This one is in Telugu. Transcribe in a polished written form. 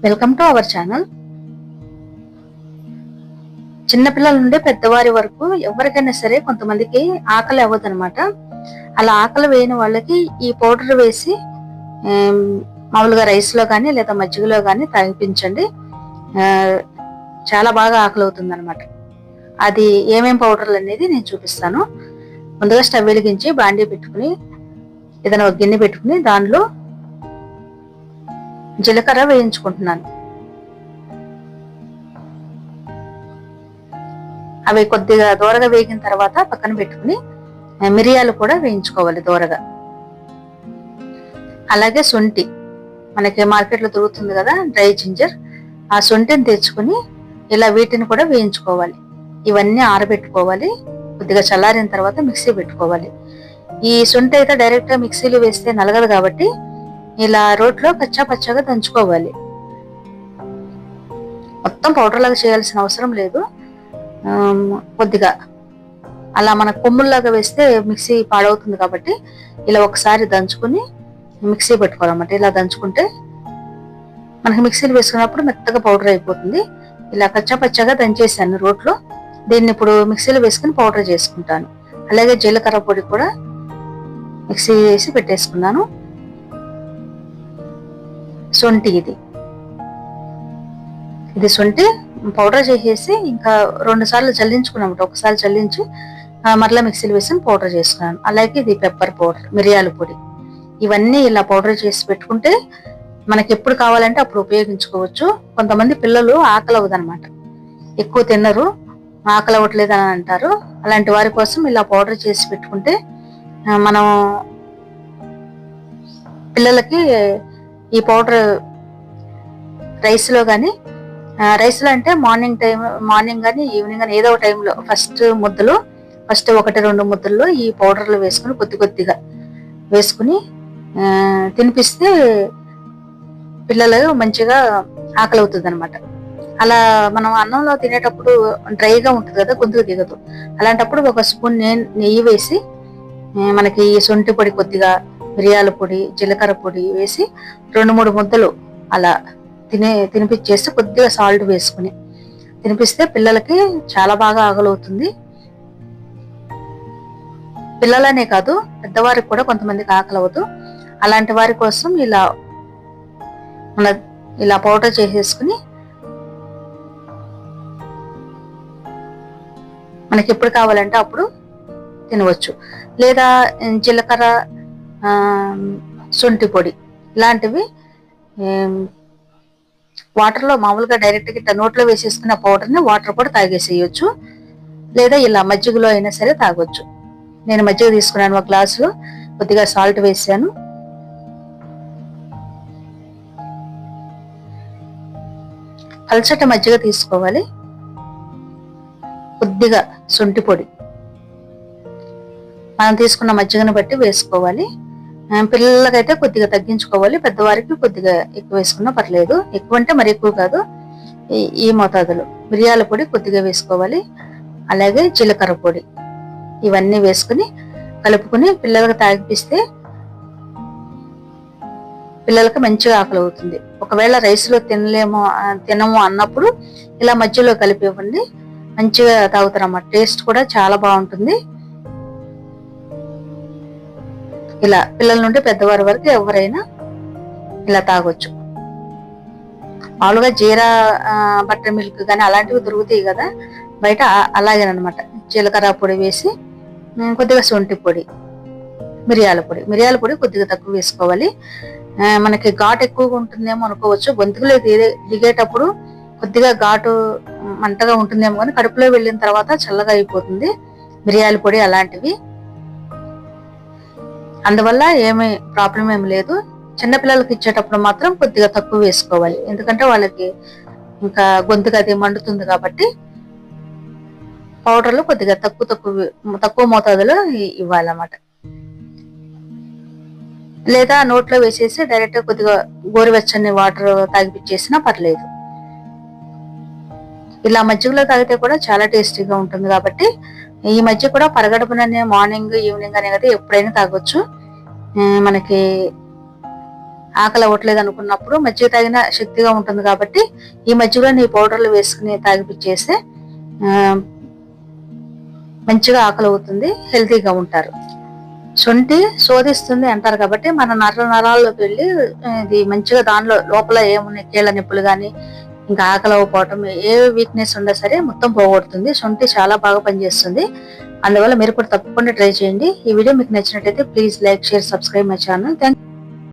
Welcome to our channel. చిన్నపిల్లల నుండి పెద్దవారి వరకు ఎవరికైనా సరే కొంతమందికి ఆకలి అవ్వదు అనమాట. అలా ఆకలి వేయని వాళ్ళకి ఈ పౌడర్ వేసి మామూలుగా రైస్ లో కానీ లేదా మజ్జిగలో కానీ తాగిపించండి. చాలా బాగా ఆకలి అవుతుంది అనమాట. అది ఏమేం పౌడర్లు అనేది నేను చూపిస్తాను. ముందుగా స్టవ్ వెలిగించి బాండీ పెట్టుకుని ఏదైనా ఒక గిన్నె పెట్టుకుని దానిలో జీలకర్ర వేయించుకుంటున్నాను. అవి కొద్దిగా దూరగా వేగిన తర్వాత పక్కన పెట్టుకుని మిరియాలు కూడా వేయించుకోవాలి దూరగా. అలాగే శొంఠి మనకి మార్కెట్లో దొరుకుతుంది కదా, డ్రై జింజర్, ఆ శొంఠిని తెచ్చుకుని ఇలా వీటిని కూడా వేయించుకోవాలి. ఇవన్నీ ఆరబెట్టుకోవాలి. కొద్దిగా చల్లారిన తర్వాత మిక్సీ పెట్టుకోవాలి. ఈ శొంఠి అయితే డైరెక్ట్ గా మిక్సీలో వేస్తే నలగదు కాబట్టి ఇలా రోట్లో కచ్చా పచ్చగా దంచుకోవాలి. మొత్తం పౌడర్ లాగా చేయాల్సిన అవసరం లేదు. కొద్దిగా అలా మన కొమ్ముల్లాగా వేస్తే మిక్సీ పాడవుతుంది కాబట్టి ఇలా ఒకసారి దంచుకుని మిక్సీ పెట్టుకోవాలన్నమాట. ఇలా దంచుకుంటే మనకి మిక్సీలు వేసుకున్నప్పుడు మెత్తగా పౌడర్ అయిపోతుంది. ఇలా కచ్చా పచ్చగా దంచేసాను రోట్లో. దీన్ని ఇప్పుడు మిక్సీలో వేసుకుని పౌడర్ చేసుకుంటాను. అలాగే జీలకర్ర పొడి కూడా మిక్సీ వేసి పెట్టేసుకున్నాను. శొంఠి ఇది శొంఠి పౌడర్ చేసేసి ఇంకా 2 సార్లు చల్లించుకున్నాం. ఒకసారి చల్లించి మరలా మిక్సీలు వేసి పౌడర్ చేసుకున్నాను. అలాగే ఇది పెప్పర్ పౌడర్, మిరియాల పొడి, ఇవన్నీ ఇలా పౌడర్ చేసి పెట్టుకుంటే మనకి ఎప్పుడు కావాలంటే అప్పుడు ఉపయోగించుకోవచ్చు. కొంతమంది పిల్లలు ఆకలి అవ్వదన్నమాట, ఎక్కువ తిన్నరు, ఆకలి అవ్వట్లేదు అని అంటారు. అలాంటి వారి కోసం ఇలా పౌడర్ చేసి పెట్టుకుంటే మనం పిల్లలకి ఈ పౌడర్ రైస్లో కానీ, రైస్లో అంటే మార్నింగ్ కానీ ఈవినింగ్ కానీ ఏదో ఒక టైంలో ఫస్ట్ 1-2 ముద్దల్లో ఈ పౌడర్లు వేసుకుని కొద్దిగా వేసుకుని తినిపిస్తే పిల్లలు మంచిగా ఆకలి అవుతుంది అనమాట. అలా మనం అన్నంలో తినేటప్పుడు డ్రైగా ఉంటుంది కదా, గొంతుకు దిగదు. అలాంటప్పుడు ఒక స్పూన్ నెయ్యి వేసి మనకి శొంఠి పొడి కొద్దిగా, మిరియాల పొడి, జీలకర్ర పొడి వేసి 2-3 ముద్దలు అలా తినిపించేసి కొద్దిగా సాల్ట్ వేసుకుని తినిపిస్తే పిల్లలకి చాలా బాగా ఆకలవుతుంది. పిల్లలనే కాదు పెద్దవారికి కూడా కొంతమందికి ఆకలి అవ్వదు. అలాంటి వారి కోసం ఇలా పౌడర్ చేసేసుకుని మనకి ఎప్పుడు కావాలంటే అప్పుడు తినవచ్చు. లేదా జీలకర్ర, శొంఠి పొడి ఇలాంటివి వాటర్లో మామూలుగా డైరెక్ట్గా నోట్లో వేసేసుకున్న పౌడర్ని వాటర్ కూడా తాగేసేయచ్చు. లేదా ఇలా మజ్జిగలో అయినా సరే తాగొచ్చు. నేను మజ్జిగ తీసుకున్నాను, 1 గ్లాసులో కొద్దిగా సాల్ట్ వేసాను. పల్చటి మజ్జిగ తీసుకోవాలి. కొద్దిగా శొంఠి పొడి మనం తీసుకున్న మజ్జిగను బట్టి వేసుకోవాలి. పిల్లలకైతే కొద్దిగా తగ్గించుకోవాలి, పెద్దవారికి కొద్దిగా ఎక్కువ వేసుకున్నా పర్లేదు. ఎక్కువ అంటే మరి ఎక్కువ కాదు, ఈ మోతాదులో. మిరియాల పొడి కొద్దిగా వేసుకోవాలి. అలాగే జీలకర్ర పొడి, ఇవన్నీ వేసుకుని కలుపుకుని పిల్లలకు తాగిపిస్తే పిల్లలకి మంచిగా ఆకలి అవుతుంది. ఒకవేళ రైస్లో తినము అన్నప్పుడు ఇలా మధ్యలో కలిపి ఇవ్వండి, మంచిగా తాగుతారన్నమాట. టేస్ట్ కూడా చాలా బాగుంటుంది. ఇలా పిల్లల నుండి పెద్దవారి వరకు ఎవరైనా ఇలా తాగొచ్చు. మామూలుగా జీరా బటర్ మిల్క్ కానీ అలాంటివి దొరుకుతాయి కదా బయట, అలాగేనమాట. జీలకర్ర పొడి వేసి కొద్దిగా శొంఠి పొడి, మిరియాల పొడి కొద్దిగా తక్కువ వేసుకోవాలి. మనకి ఘాటు ఎక్కువగా ఉంటుందేమో అనుకోవచ్చు, గొంతుకులో దిగేటప్పుడు కొద్దిగా ఘాటు మంటగా ఉంటుందేమో కానీ కడుపులో వెళ్ళిన తర్వాత చల్లగా అయిపోతుంది మిరియాల పొడి అలాంటివి. అందువల్ల ఏమీ ప్రాబ్లం ఏమి లేదు. చిన్నపిల్లలకి ఇచ్చేటప్పుడు మాత్రం కొద్దిగా తక్కువ వేసుకోవాలి, ఎందుకంటే వాళ్ళకి ఇంకా గొంతుకు అది మండుతుంది కాబట్టి పౌడర్లు కొద్దిగా తక్కువ మోతాదులో ఇవ్వాలన్నమాట. లేదా నోట్లో వేసేసి డైరెక్ట్ కొద్దిగా గోరువెచ్చని వాటర్ తాగిపిచ్చేసినా పర్లేదు. ఇలా మజ్జిగలో తాగితే కూడా చాలా టేస్టీగా ఉంటుంది కాబట్టి ఈ మధ్య కూడా పరగడుపుననే మార్నింగ్ ఈవినింగ్ అనే కదా ఎప్పుడైనా తాగొచ్చు. మనకి ఆకలి అవ్వట్లేదు అనుకున్నప్పుడు మజ్జిగ తాగిన శక్తిగా ఉంటుంది కాబట్టి ఈ మజ్జిగలో ఈ పౌడర్లు వేసుకుని తాగిపిచ్చేస్తే మంచిగా ఆకలి అవుతుంది, హెల్తీగా ఉంటారు. శొంఠి శోధిస్తుంది అంటారు కాబట్టి మన నరాల్లోకి వెళ్ళి ఇది మంచిగా దానిలో లోపల ఏమున్నాయి కీళ్ళ నొప్పులు కానీ ఇంకా ఆకలి అవ్వకపోవటం ఏ వీక్నెస్ ఉన్నా సరే మొత్తం పోగొడుతుంది. శొంఠి చాలా బాగా పనిచేస్తుంది. అందువల్ల మీరు కూడా తప్పకుండా ట్రై చేయండి. ఈ వీడియో మీకు నచ్చినట్లయితే please like, share, subscribe my channel. Thank